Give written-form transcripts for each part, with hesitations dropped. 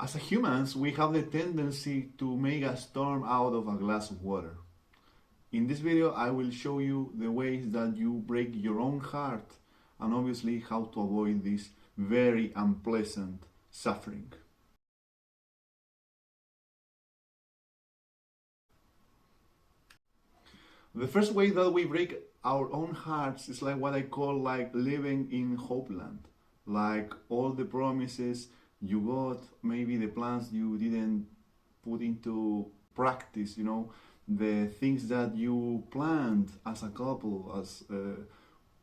As humans, we have the tendency to make a storm out of a glass of water. In this video, I will show you the ways that you break your own heart and obviously how to avoid this very unpleasant suffering. The first way that we break our own hearts is like what I call like living in hopeland. Like all the promises you got, maybe the plans you didn't put into practice, the things that you planned as a couple,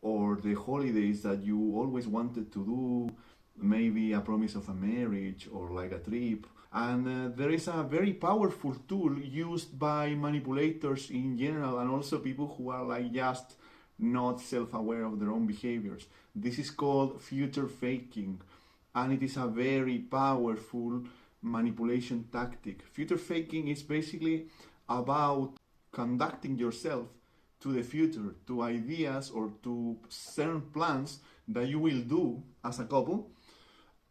or the holidays that you always wanted to do, maybe a promise of a marriage or like a trip. And there is a very powerful tool used by manipulators in general and also people who are like just not self-aware of their own behaviors. This is called future faking, and it is a very powerful manipulation tactic. Future faking is basically about conducting yourself to the future, to ideas or to certain plans that you will do as a couple,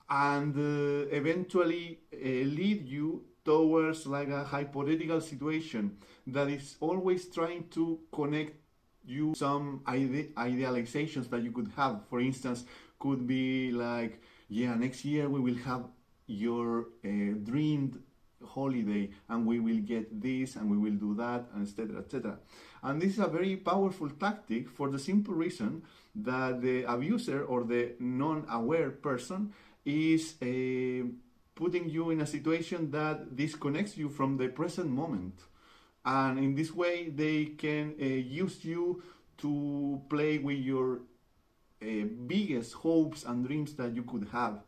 and eventually lead you towards like a hypothetical situation that is always trying to connect you some idealizations that you could have. For instance, could be like, yeah, next year we will have your dreamed holiday and we will get this and we will do that, and etc, etc. And this is a very powerful tactic for the simple reason that the abuser or the non-aware person is putting you in a situation that disconnects you from the present moment. And in this way, they can use you to play with your biggest hopes and dreams that you could have.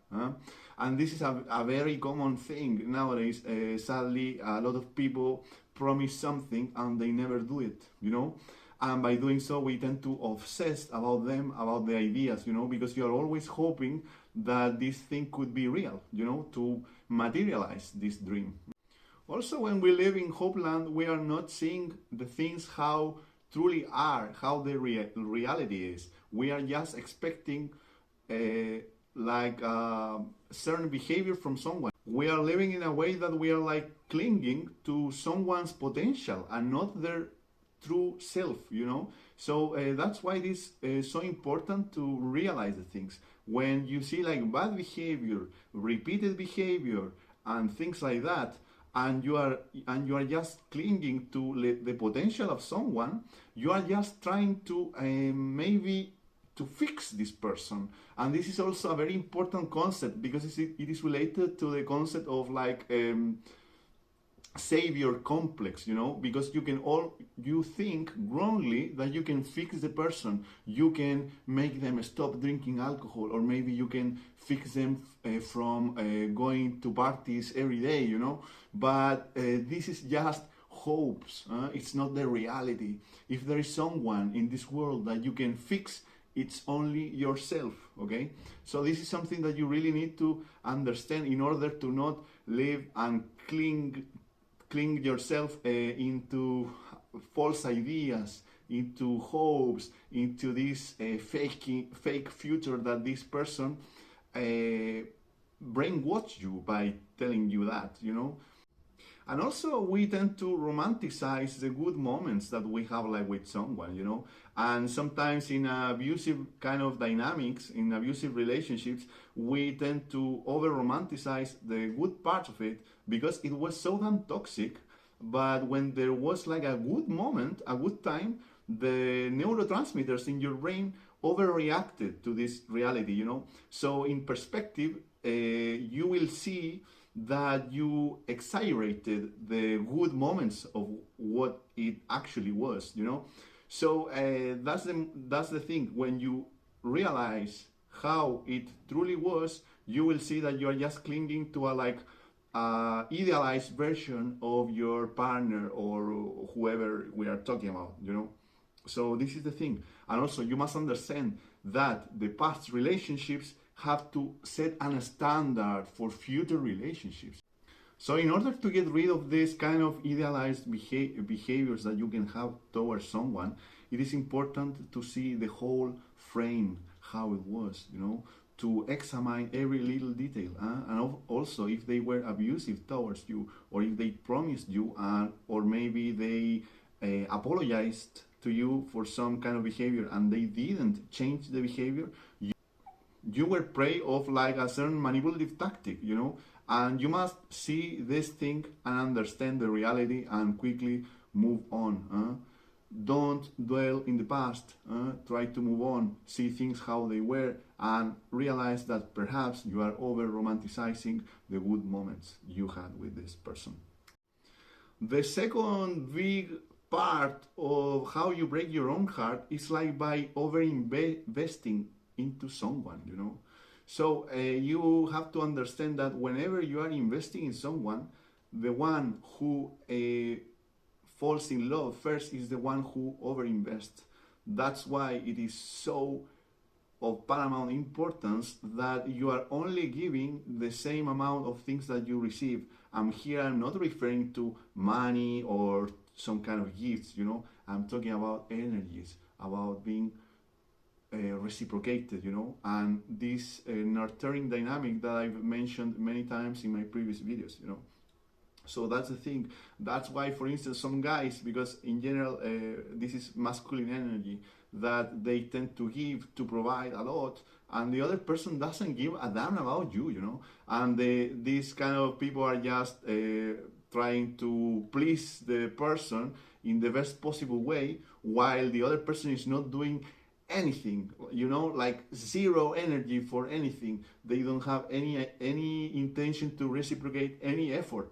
And this is a very common thing nowadays. Sadly, a lot of people promise something and they never do it, And by doing so, we tend to obsess about them, about the ideas, because you're always hoping that this thing could be real, to materialize this dream. Also, when we live in Hopeland, we are not seeing the things how truly are, how the reality is. We are just expecting certain behavior from someone. We are living in a way that we are like clinging to someone's potential and not their true self, So that's why it is so important to realize the things. When you see like bad behavior, repeated behavior, and things like that, and you are just clinging to the potential of someone, you are just trying to maybe to fix this person. And this is also a very important concept because it is related to the concept of like savior complex, because you think wrongly that you can fix the person, you can make them stop drinking alcohol, or maybe you can fix them from going to parties every day, but this is just hopes. It's not the reality. If there is someone in this world that you can fix, it's only yourself, okay? So this is something that you really need to understand in order to not live and cling yourself into false ideas, into hopes, into this fake future that this person brainwashed you by telling you that, And also we tend to romanticize the good moments that we have like with someone, And sometimes in abusive kind of dynamics, in abusive relationships, we tend to over-romanticize the good part of it because it was so damn toxic. But when there was like a good moment, a good time, the neurotransmitters in your brain overreacted to this reality, So in perspective, you will see that you exaggerated the good moments of what it actually was, So that's the thing. When you realize how it truly was, you will see that you are just clinging to a idealized version of your partner or whoever we are talking about, So this is the thing. And also you must understand that the past relationships have to set a standard for future relationships. So in order to get rid of this kind of idealized behaviors that you can have towards someone, it is important to see the whole frame, how it was, to examine every little detail. And also if they were abusive towards you, or if they promised you, or maybe they apologized to you for some kind of behavior and they didn't change the behavior, you were prey of like a certain manipulative tactic, you know, and you must see this thing and understand the reality and quickly move on. Don't dwell in the past. Try to move on, see things how they were, and realize that perhaps you are over romanticizing the good moments you had with this person. The second big part of how you break your own heart is like by over investing into someone, you know. So you have to understand that whenever you are investing in someone, the one who falls in love first is the one who overinvests. That's why it is so of paramount importance that you are only giving the same amount of things that you receive. And here I'm not referring to money or some kind of gifts, you know. I'm talking about energies, about being reciprocated, you know, and this nurturing dynamic that I've mentioned many times in my previous videos, you know. So that's the thing. That's why, for instance, some guys, because in general this is masculine energy, that they tend to give, to provide a lot, and the other person doesn't give a damn about you, you know. And these kind of people are just trying to please the person in the best possible way, while the other person is not doing anything, you know, like zero energy for anything. They don't have any intention to reciprocate any effort.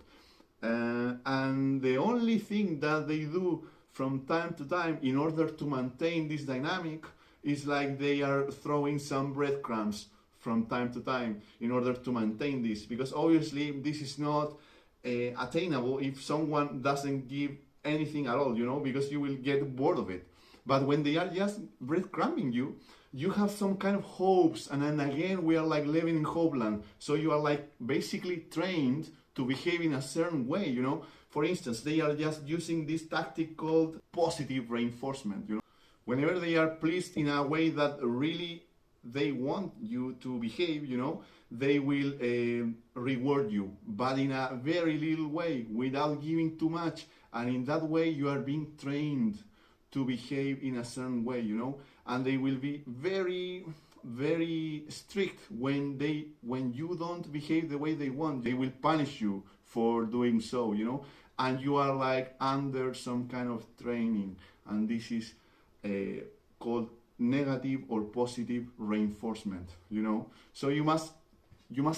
And the only thing that they do from time to time in order to maintain this dynamic is like they are throwing some breadcrumbs from time to time in order to maintain this, because obviously this is not attainable if someone doesn't give anything at all, you know, because you will get bored of it. But when they are just breadcrumbing you, you have some kind of hopes, and then again we are like living in hopeland. So you are like basically trained to behave in a certain way, you know. For instance, they are just using this tactic called positive reinforcement, you know. Whenever they are pleased in a way that really they want you to behave, you know, they will reward you, but in a very little way, without giving too much. And in that way, you are being trained to behave in a certain way, you know. And they will be very, very strict when you don't behave the way they want. They will punish you for doing so, you know. And you are like under some kind of training, and this is called negative or positive reinforcement, you know. So you must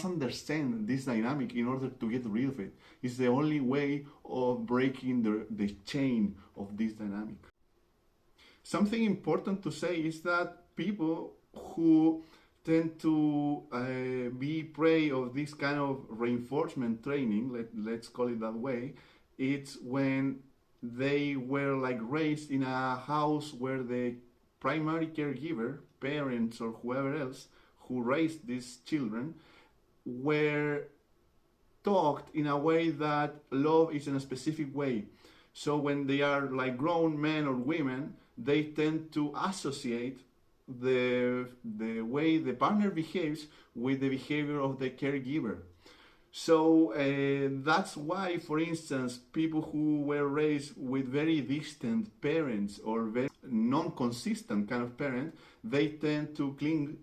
understand this dynamic in order to get rid of it. It's the only way of breaking the chain of this dynamic. Something important to say is that people who tend to be prey of this kind of reinforcement training, let's call it that way, it's when they were like raised in a house where the primary caregiver, parents or whoever else who raised these children, were taught in a way that love is in a specific way. So when they are like grown men or women, they tend to associate the way the partner behaves with the behavior of the caregiver. So that's why, for instance, people who were raised with very distant parents or very non-consistent kind of parent, they tend to cling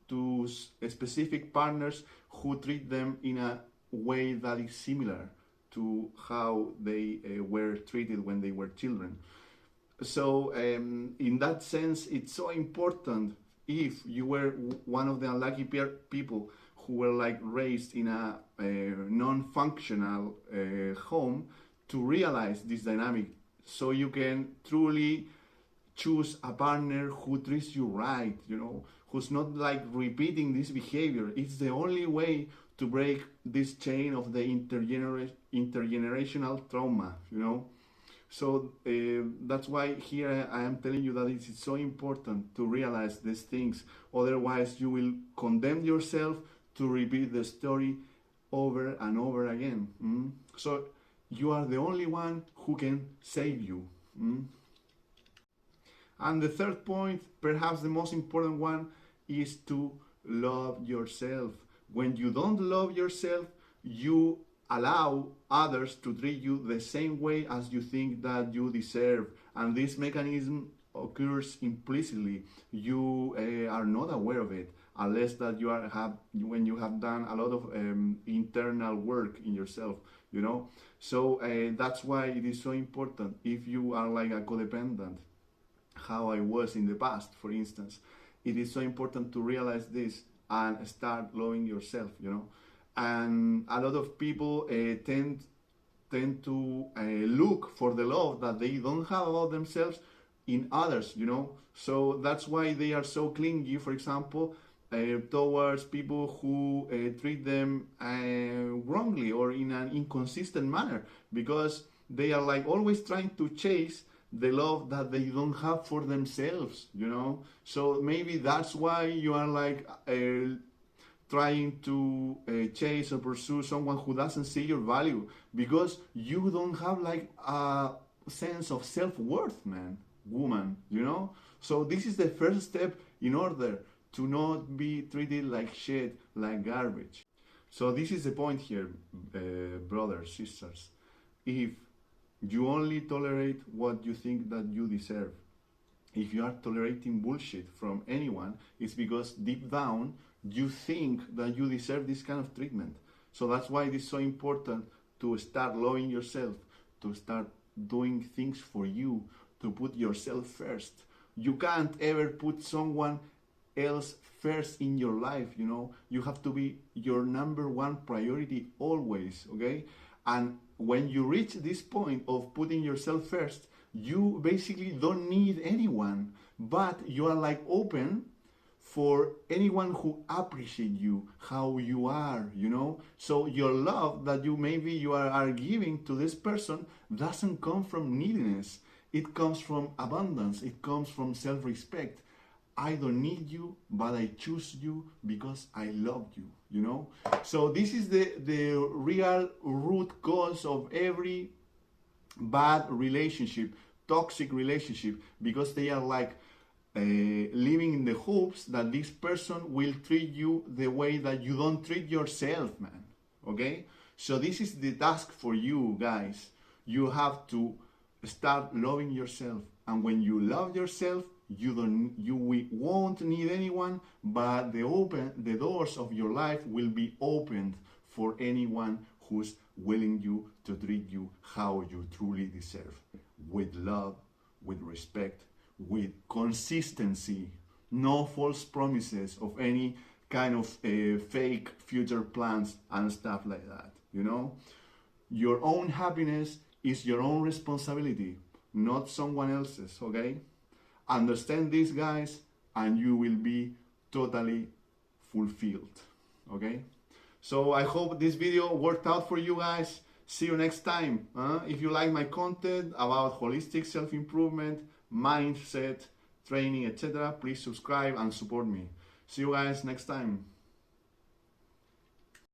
to specific partners who treat them in a way that is similar to how they were treated when they were children. So in that sense, it's so important, if you were one of the unlucky people who were like raised in a non-functional home, to realize this dynamic, so you can truly choose a partner who treats you right, you know, who's not like repeating this behavior. It's the only way to break this chain of the intergenerational trauma, you know. So that's why here I am telling you that it is so important to realize these things. Otherwise, you will condemn yourself to repeat the story over and over again. So you are the only one who can save you. And the third point, perhaps the most important one, is to love yourself. When you don't love yourself, you allow others to treat you the same way as you think that you deserve. And this mechanism occurs implicitly. You are not aware of it unless that you have when you have done a lot of internal work in yourself, you know. So that's why it is so important. If you are like a codependent, how I was in the past, for instance, it is so important to realize this and start loving yourself, you know. And a lot of people tend to look for the love that they don't have about themselves in others, you know. So that's why they are so clingy, for example, towards people who treat them wrongly or in an inconsistent manner, because they are like always trying to chase the love that they don't have for themselves, you know. So maybe that's why you are like trying to chase or pursue someone who doesn't see your value, because you don't have like a sense of self-worth, man, woman, you know. So this is the first step in order to not be treated like shit, like garbage. So this is the point here, brothers, sisters. If you only tolerate what you think that you deserve, if you are tolerating bullshit from anyone, it's because deep down you think that you deserve this kind of treatment. So that's why it is so important to start loving yourself, to start doing things for you, to put yourself first. You can't ever put someone else first in your life, you know. You have to be your number one priority always, okay? And when you reach this point of putting yourself first, you basically don't need anyone, but you are like open for anyone who appreciate you, how you are, you know. So your love that you are giving to this person doesn't come from neediness. It comes from abundance. It comes from self-respect. I don't need you, but I choose you because I love you, you know. So this is the real root cause of every bad relationship, toxic relationship, because they are like living in the hopes that this person will treat you the way that you don't treat yourself, man. Okay? So this is the task for you guys. You have to start loving yourself. And when you love yourself, you won't need anyone, but the doors of your life will be opened for anyone who's willing you to treat you how you truly deserve, with love, with respect, with consistency, no false promises of any kind of fake future plans and stuff like that, you know. Your own happiness is your own responsibility, not someone else's, okay? Understand this, guys, and you will be totally fulfilled, okay? So I hope this video worked out for you guys. See you next time. If you like my content about holistic self-improvement, mindset, training, etc., please subscribe and support me. See you guys next time.